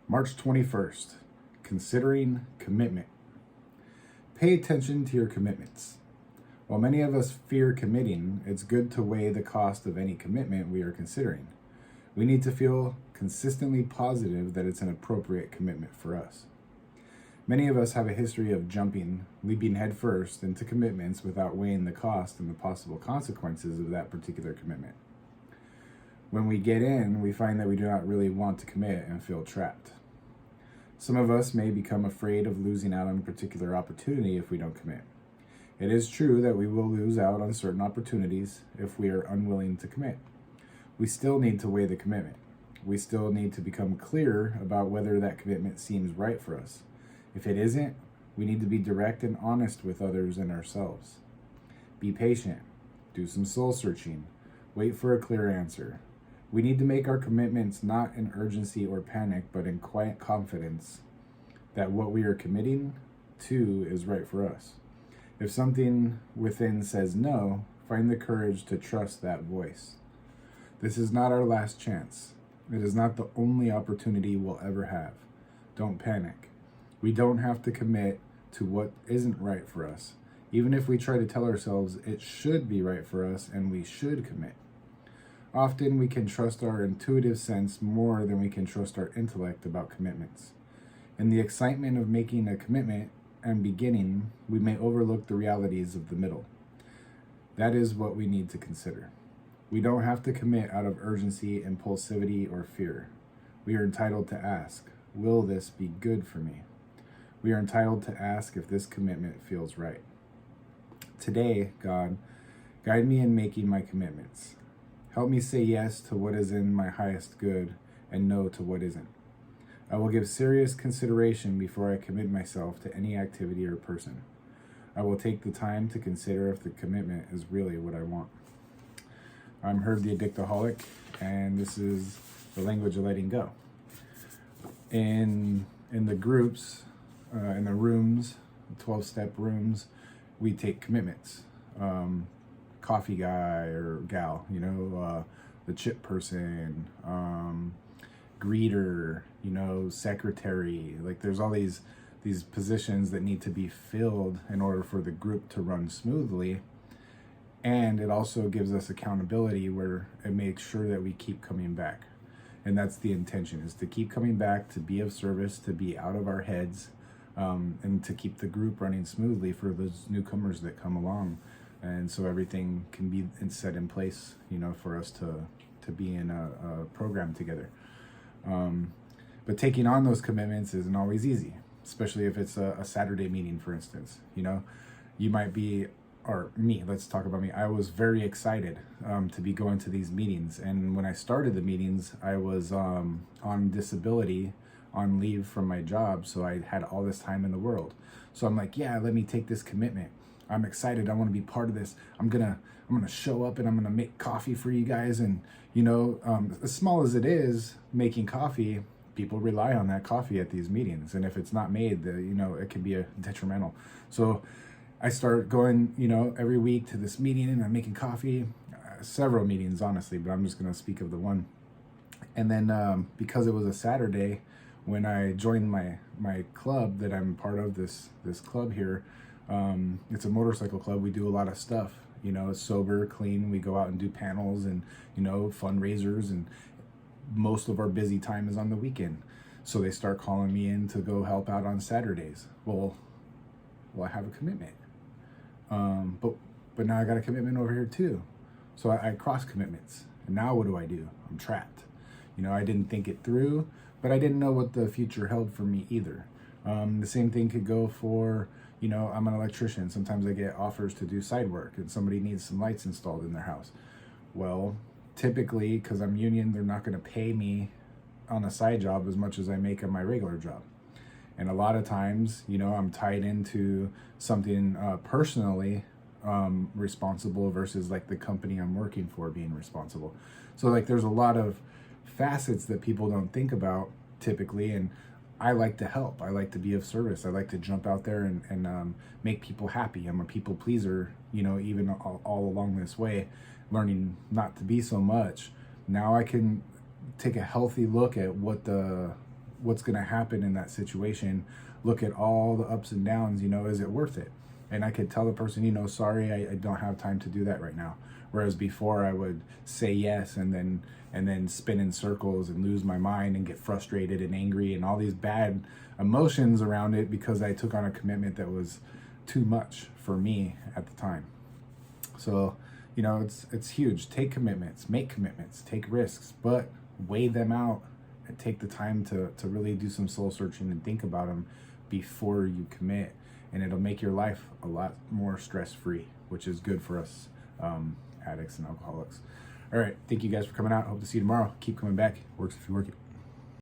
March 21st, considering commitment. Pay attention to your commitments. While many of us fear committing, it's good to weigh the cost of any commitment we are considering. We need to feel consistently positive that it's an appropriate commitment for us. Many of us have a history of leaping headfirst into commitments without weighing the cost and the possible consequences of that particular commitment. When we get in, we find that we do not really want to commit and feel trapped. Some of us may become afraid of losing out on a particular opportunity if we don't commit. It is true that we will lose out on certain opportunities if we are unwilling to commit. We still need to weigh the commitment. We still need to become clear about whether that commitment seems right for us. If it isn't, we need to be direct and honest with others and ourselves. Be patient. Do some soul searching. Wait for a clear answer. We need to make our commitments not in urgency or panic, but in quiet confidence that what we are committing to is right for us. If something within says no, find the courage to trust that voice. This is not our last chance. It is not the only opportunity we'll ever have. Don't panic. We don't have to commit to what isn't right for us, even if we try to tell ourselves it should be right for us and we should commit. Often we can trust our intuitive sense more than we can trust our intellect about commitments. In the excitement of making a commitment and beginning, we may overlook the realities of the middle. That is what we need to consider. We don't have to commit out of urgency, impulsivity, or fear. We are entitled to ask, will this be good for me? We are entitled to ask if this commitment feels right. Today, God, guide me in making my commitments. Help me say yes to what is in my highest good and no to what isn't. I will give serious consideration before I commit myself to any activity or person. I will take the time to consider if the commitment is really what I want. I'm Herb the Addictaholic, and this is the language of letting go. In the groups, in the rooms, 12-step rooms, we take commitments. Coffee guy or gal, the chip person, greeter, secretary. Like there's all these positions that need to be filled in order for the group to run smoothly. And it also gives us accountability where it makes sure that we keep coming back. And that's the intention, is to keep coming back, to be of service, to be out of our heads, and to keep the group running smoothly for those newcomers that come along. And so everything can be set in place, for us to be in a program together. But taking on those commitments isn't always easy, especially if it's a Saturday meeting, for instance. You might be, or me, let's talk about me. I was very excited to be going to these meetings. And when I started the meetings, I was on disability, on leave from my job. So I had all this time in the world. So I'm like, yeah, let me take this commitment. I'm excited. I want to be part of this. I'm gonna show up and I'm gonna make coffee for you guys. And as small as it is, making coffee, people rely on that coffee at these meetings. And if it's not made, it can be detrimental. So I start going, every week to this meeting, and I'm making coffee. Several meetings, honestly, but I'm just gonna speak of the one. And then because it was a Saturday, when I joined my club that I'm part of, this club here. It's a motorcycle club. We do a lot of stuff, it's sober, clean. We go out and do panels and, fundraisers, and most of our busy time is on the weekend. So they start calling me in to go help out on Saturdays. Well, I have a commitment. But now I got a commitment over here too. So I cross commitments. And now what do? I'm trapped. I didn't think it through, but I didn't know what the future held for me either. The same thing could go for, I'm an electrician. Sometimes I get offers to do side work and somebody needs some lights installed in their house. Well, typically, because I'm union, they're not going to pay me on a side job as much as I make on my regular job. And a lot of times, I'm tied into something personally responsible versus like the company I'm working for being responsible. So like there's a lot of facets that people don't think about typically, and I like to help. I like to be of service. I like to jump out there and make people happy. I'm a people pleaser, even all along this way, learning not to be so much. Now I can take a healthy look at what the what's going to happen in that situation. Look at all the ups and downs, is it worth it? And I could tell the person, sorry, I don't have time to do that right now. Whereas before I would say yes and then spin in circles and lose my mind and get frustrated and angry and all these bad emotions around it because I took on a commitment that was too much for me at the time. So, it's huge. Take commitments, make commitments, take risks, but weigh them out and take the time to really do some soul searching and think about them before you commit. And it'll make your life a lot more stress-free, which is good for us addicts and alcoholics. All right. Thank you guys for coming out. Hope to see you tomorrow. Keep coming back. Works if you work it.